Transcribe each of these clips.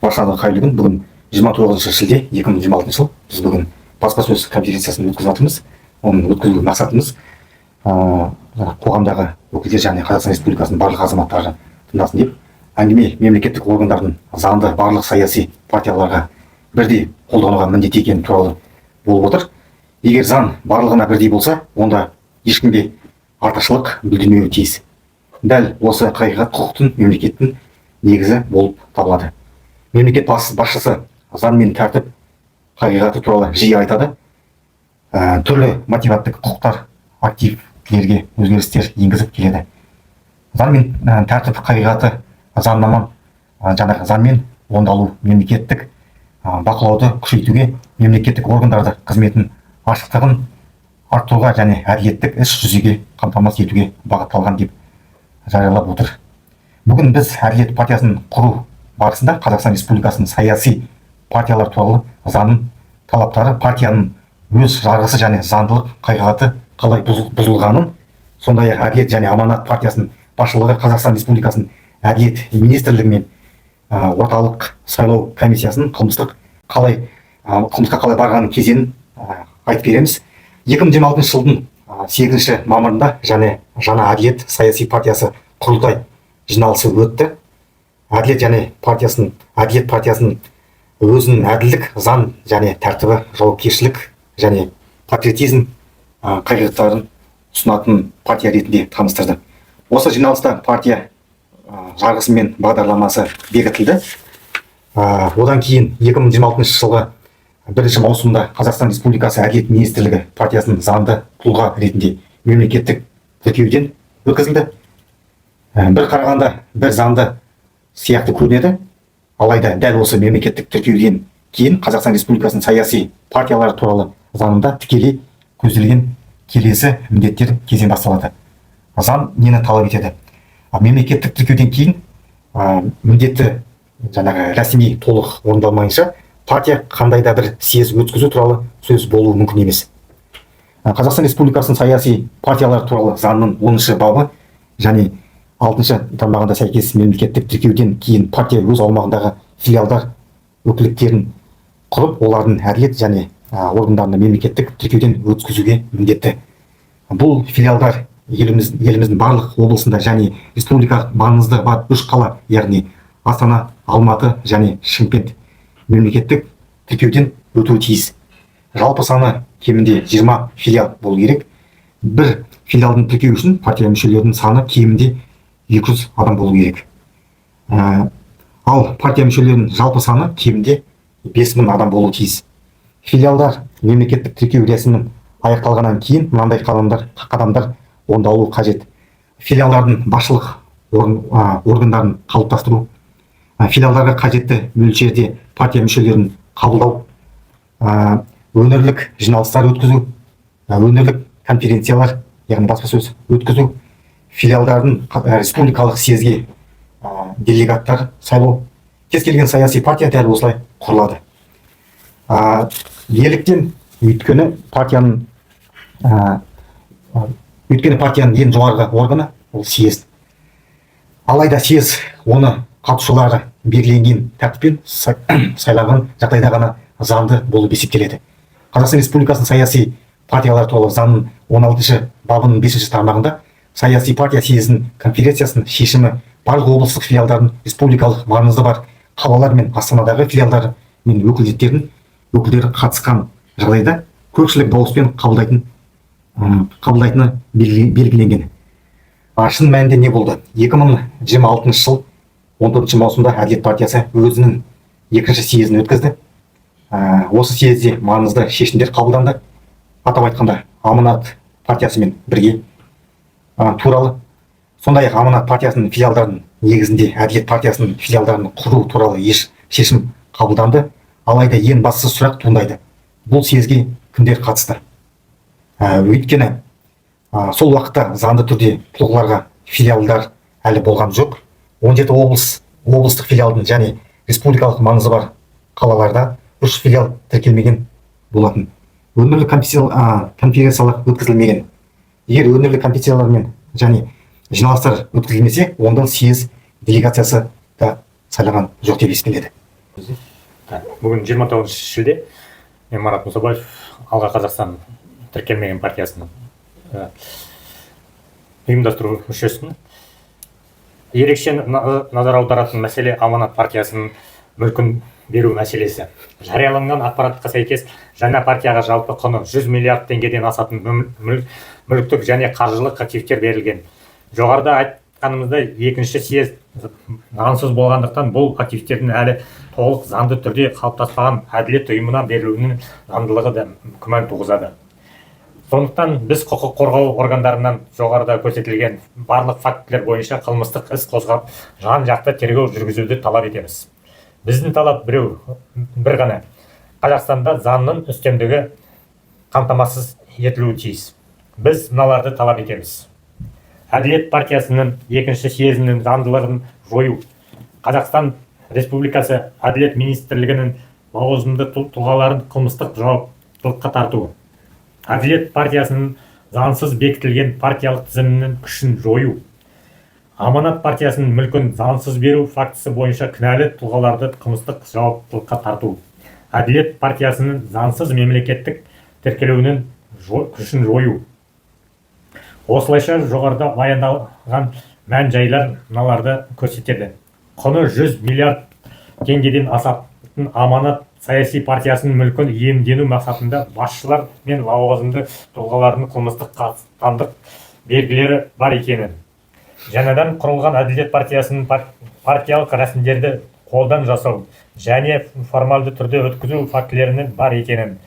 Баршаңызға қайырлы күн. Бүгін 29 шілде 2026 жыл. Біз бүгін баспасөз конференциясын өткізіп жатырмыз. Оның өткізу мақсатымыз қоғамдағы өкілдер және Қазақстан Республикасының барлық азаматтары тыңдасын деп, әңгіме мемлекеттік органдардың заңды барлық саяси партияларға бірдей қолдануға міндетті екені туралы болып отыр. Егер заң барлығына бірдей болса, онда ешкімге артықшылық білдірмеуі тиіс. Дәл осы қағидат құқықтың мемлекеттің негізі болып табылады. Мемлекет басшысы заң мен тәртіп қағидаты туралы жиі айтады. Түрлі мотиваттық құқықтар активтерге өзгерістер енгізіп келеді. Заң мен тәртіп қағидаты заңнама заңмен орындалу мемлекеттік бақылауды күшейтуге, мемлекеттік органдарды қызметін ашықтығын арттыруға және әділеттік іс жүзеге қамтамасыз етуге бағытталған деп жариялап отыр. Бүгін біз Әділет партиясын құру барысында Қазақстан Республикасының саяси партиялар туралы заңның талаптары, партияның өз жарғысы және заңдылық қағидаты қалай бұзылғанын, сондай-ақ Әділет және Аманат партиясының басшылығы Қазақстан Республикасының Әділет министрлігі мен орталық сайлау комиссиясының қылмысқа қалай барғанын кезеңін айтып береміз. 2026 жылдың 8 мамырында жаңа Әділет саяси партиясы құрылтай жиналысы өтті. Әділет партиясының өзінің әділдік, заң және тәртібі, жауапкершілік және патриотизм қағидаттарын ұсынатын партия ретінде таныстырды. Осы жиналыста партия жарғысы мен бағдарламасы бекітілді. Одан кейін 2026 жылғы 1 маусымда Қазақстан Республикасы Әділет министрлігі партиясының заңды тұлға ретінде мемлекеттік тіркеуден өткізілді. Бір қарағанда бір заңды сияқты көрінеді, алайда дәл осы мемлекеттік тіркеуден кейін Қазақстан Республикасының саяси партиялары туралы заңында тікелей көзделген келесі міндеттер кезең басталады. Заң нені талап етеді? Мемлекеттік тіркеуден кейін міндетті рәсми толық орындалмайынша партия қандай да бір съез өткізу туралы сөз болуы мүмкін емес. Қазақстан Республикасының саяси партиялар туралы заңның 10 бабы және 6 тармағында сәйкес мемлекеттік тіркеуден кейін партия өз аумағындағы филиалдар өкілдіктерін құрып, олардың әділет және органдарына мемлекеттік тіркеуден өткізуге міндетті. Бұл филиалдар еліміздің барлық облысында және республика маңызды бар 3 қала, яғни Астана, Алматы және Шымкент мемлекеттік тіркеуден өтуі тиіс. Жалпы саны кемінде 20 филиал болу керек. Бір филиалдың тіркеу үшін партия мүшелерінің саны кемінде 200 адам болу керек. Ал партия мүшелерінің жалпы саны кемінде 5000 адам болу тиіс. Филиалдар мемлекеттік тіркеу рәсімінің аяқталғаннан кейін мынандай қадамдар орындалуы қажет. Филиалдардың басшылық органдарын қалыптастыру, филиалдарға қажетті мөлшерде партия мүшелерін қабылдау, өңірлік жиналыстар өткізу, өңірлік конференциялар, яғни баспасөз өткізу, филиалдардың республикалық съезге делегаттар сайлау. Кез келген саяси партия дәл осылай құрылады. Неліктен? Өйткені партияның ең жоғарғы органы ол съезд. Алайда съезд оны қатысушылары белгіленген тәртіппен сайлаған жағдайда ғана заңды болып есептеледі. Қазақстан Республикасының саяси партиялар туралы заңның 16 бабының 5 тармағында саяси партия съезінің конференциясының шешімі барлық облыстық филиалдардың республикалық маңызы бар қалалар мен Астанадағы филиалдары мен өкілдері қатысқан жағдайда көпшілік дауыспен қабылдайтыны белгіленген. Шын мәнінде не болды? 2026 жыл 14 маусымда Әділет партиясы өзінің 2-ші съезін өткізді. Осы съезде маңызды шешімдер қабылданды. Атап айтқанда, Аманат партиясымен бірге туралы, сондай-ақ Аманат партиясының филиалдарының негізінде Әділет партиясының филиалдарын құру туралы еш шешім қабылданды. Алайда ең басты сұрақ туындайды: бұл съезге кімдер қатысты? Өйткені сол уақытта заңды түрде тұлғаларға филиалдар әлі болған жоқ. 17 облыстық филиалдың және республикалық маңызы бар қалаларда 3 филиал тіркелмеген болатын. Өңірлік конференциялар өткізілмеген. Егер өңірлік конференциялар мен және жиналыстар өткізілмесе, онда съез делегациясы да сайлаған жоқ деп естіледі. Бүгін 29 шілде, мен Марат Мұсабаев, Алға Қазақстан тіркелмеген партиясының ұйымдастыру мүшесімін. Ерекше назар аударатын мәселе Аманат партиясының мүлкін беру мәселесі. Жарияланған ақпаратқа сәйкес, жаңа партияға жалпы құны 100 миллиард теңгеден асатын мүліктік және қаржылық активтер берілген. Жоғарыда айтқанымыздай, екінші съезд заңсыз болғандықтан бұл активтердің әлі толық заңды түрде қалыптаспаған әділет ұйымына берілуінің заңдылығы да күмән туғызады. Сондықтан біз құқық қорғау органдарынан жоғарыда көрсетілген барлық фактілер бойынша қылмыстық іс қозғап, жан-жақты тергеу жүргізуді талап етеміз. Біздің талап бір ғана. Қазақстанда заңның үстемдігі қамтамасыз етілуі тиіс. Біз мыналарды талап етеміз. Әділет партиясының екінші съезінің заңдылығын жою. Қазақстан Республикасы Әділет министрлігінің лауазымды тұлғаларын қылмыстық жауаптылыққа тарту. Әділет партиясының заңсыз бекітілген партиялық тізімінің күшін жою. Аманат партиясының мүлкін заңсыз беру фактісі бойынша кінәлі тұлғаларды қылмыстық жауаптылыққа тарту. Әділет партиясының заңсыз мемлекеттік тіркелуінің күшін жою. Осылайша жоғарыда баяндалған мән жайлар мыналарды көрсетеді. Құны 100 миллиард теңгеден асатын Аманат саяси партиясының мүлкін иемдену мақсатында басшылар мен лауазымды тұлғалардың қылмыстық қатысқандық белгілері бар екенін. Жаңадан құрылған Әділет партиясының партиялық рәсімдерді қолдан жасау және формальды түрде өткізу фактілерінің бар екенін.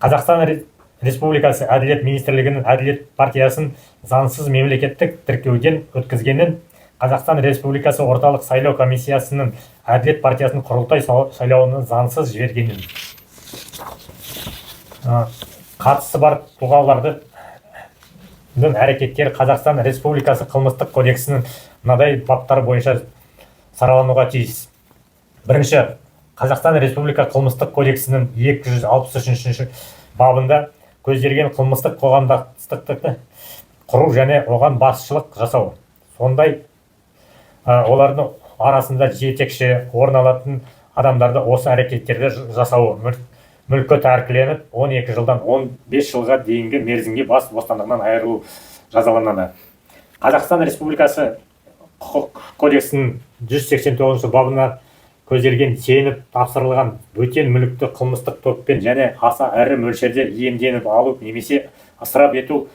Қазақстан Республикасы Әділет министрлігінің Әділет партиясын заңсыз мемлекеттік тіркеуден өткізгенін, Қазақстан Республикасы орталық сайлау комиссиясының Әділет партиясының құрылтай сайлауының заңсыз жібергенін. Қатысы бар тұлғалардың әрекеттері Қазақстан Республикасы қылмыстық кодексінің мынадай баптары бойынша саралануға тиіс. Бірінші, Қазақстан Республика қылмыстық кодексінің 263 бабында көзделген қылмыстық қоғамдастықты құру және оған басшылық жасау. Сондай олардың арасында жетекші орын алатын адамдарды осы әрекеттерді жасауы, мүлкі тәркіленіп 12 жылдан 15 жылға дейінгі мерзімге бас бостандығынан айырылу жазаланады. Қазақстан Республикасы құқық кодексінің 189 бабына көзделген сеніп тапсырылған бөтен мүлікті қылмыстық топпен және аса ірі мөлшерде иемденіп алу немесе ысырап ету,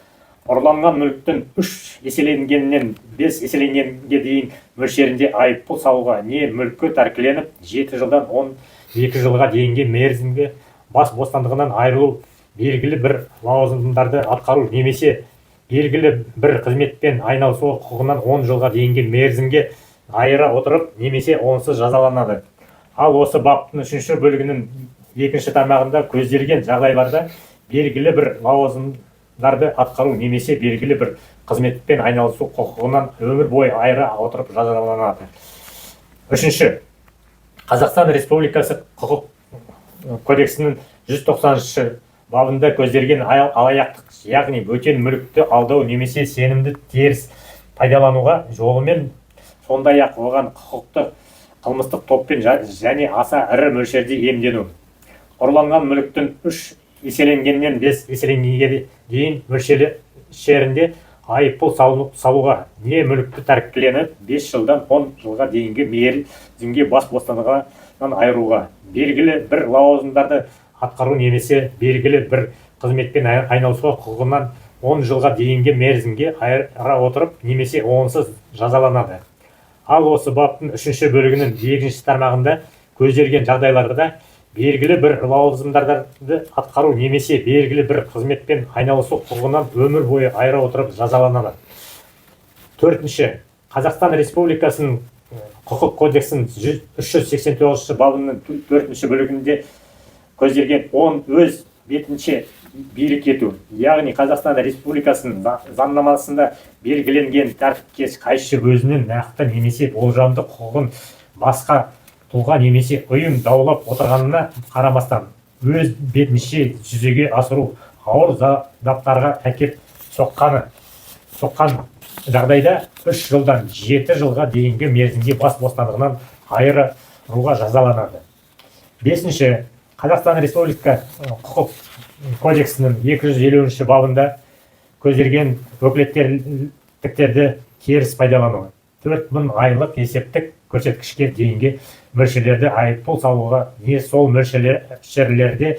ұрланған мүліктің 3 еселенгеннен 5 еселенгенге дейін мөлшерінде айыппұл салуға не мүлкі тәркіленіп 7 жылдан 12 жылға дейінгі мерзімге бас бостандығынан айырылу, белгілі бір лауазымдарды атқару немесе белгілі бір қызметпен айналысу құқығынан 10 жылға дейінгі мерзімге айыра отырып немесе онсыз жазаланады. Ал осы баптың 3 бөлігінің 2 тармағында көзделген жағдайларда белгілі бір лауазымдарды атқару немесе белгілі бір қызметпен айналысу құқығынан өмір бойы айыра отырып жазаланады. 3. Қазақстан Республикасы құқық кодексінің 190 бабында көзделген алаяқтық, яғни бөтен мүлікті алдау немесе сенімді теріс пайдалануға жолымен, сондай-ақ оған құқықты қылмыстық топпен және аса ірі мөлшерде иемдену. Ұрланған мүліктің 3 еселенгеннен 5 еселенгенге дейін мөлшерінде айыппұл салуға не мүлікті тәркіленіп 5 жылдан 10 жылға дейінгі мерзімге бас бостандығынан айыруға, белгілі бір лауазымдарды атқару немесе белгілі бір қызметпен айналысуға құқығынан 10 жылға дейінгі мерзімге айыра отырып немесе онсыз жазаланады. Ал осы баптың 3 бөлігінің 2 тармағында көзделген жағдайларда белгілі бір лауазымдарды атқару немесе белгілі бір қызметпен айналысу құқығынан өмір бойы айыра отырып жазаланады. 4. Қазақстан Республикасының құқық кодексінің 389 бабының 4 бөлігінде көзделген өз бетінше билік ету, яғни Қазақстан Республикасының заңнамасында белгіленген тәртіпке қайшы өзінің нақты немесе болжамды құқығын басқа тұлға немесе ұйым даулап отырғанына қарамастан өз бетінше жүзеге асыру ауыр зардаптарға әкеп соққан жағдайда 3 жылдан 7 жылға дейінгі мерзімге бас бостандығынан айыруға жазаланады. Бесінші, Қазақстан Республика құқық кодексінің 250 бабында көзделген өкілеттіктерді теріс пайдалану, 4000 айлық есептік көрсеткішке дейінгі мөлшерлерде айыппұл салуға не сол мөлшерлерде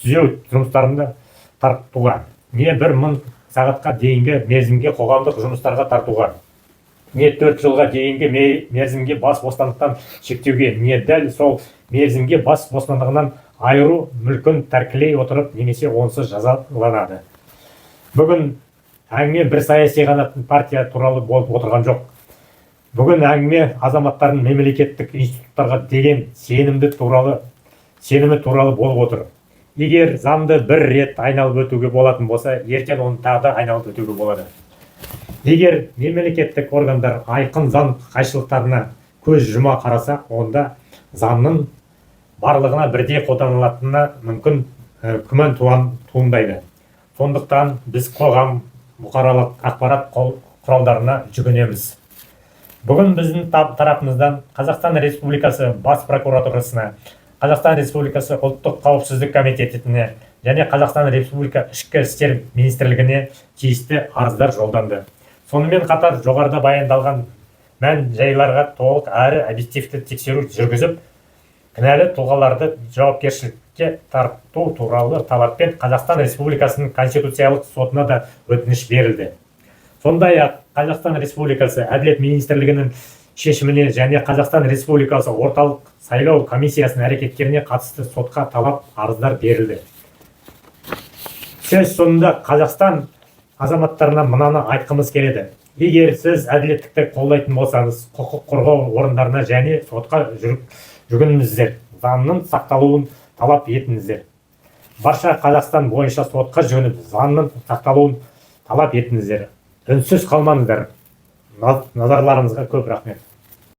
түзеу жұмыстарында тартуға, не 1000 сағатқа дейінгі мерзімге қоғамдық жұмыстарға тартуға, не 4 жылға дейінгі мерзімге бас бостандықтан шектеуге, не дәл сол мерзімге бас бостандығынан айыру мүлкін тәркілей отырып немесе онсыз жазаланады. Бүгін әңгіме бір саяси ғана партия туралы болып отырған жоқ. Бүгін әңгіме азаматтардың мемлекеттік институттарға деген сенімі туралы болып отыр. Егер заңды бір рет айналып өтуге болатын болса, ертең оны тағы да айналып өтуге болады. Егер мемлекеттік органдар айқын заң қайшылықтарына көз жұма қараса, онда заңның барлығына бірдей қолданылатынына мүмкін күмән туындайды. Сондықтан біз қоғам, бұқаралық ақпарат құралдарына жүгінеміз. Бүгін біздің тарапымыздан Қазақстан Республикасы Бас прокуратурасына, Қазақстан Республикасы ұлттық қауіпсіздік комитетіне және Қазақстан Республика ішкі істер министрлігіне тиісті арыздар жолданды. Сонымен қатар жоғарыда баяндалған мән жайларға толық әрі объективті тексеру жүргізіп, кінәлі тұлғаларды жауапкершілікке тарту туралы талаппен Қазақстан Республикасының Конституциялық сотына да өтініш берілді. Сондай-ақ Қазақстан Республикасы Әділет министрлігінің шешіміне және Қазақстан Республикасы орталық сайлау комиссиясының әрекеттеріне қатысты сотқа талап арыздар берілді. Сөз соңында Қазақстан азаматтарына мынаны айтқымыз келеді. Егер сіз әділеттікті қолдайтын болсаңыз, құқық қорғау орындарына және сотқа жүгініңіздер, заңның сақталуын талап етіңіздер. Барша Қазақстан бойынша сотқа жүгініп, заңның сақталуын талап етіңіздер. Үнсіз қалмаңыздар. Назарларыңызға көп рахмет.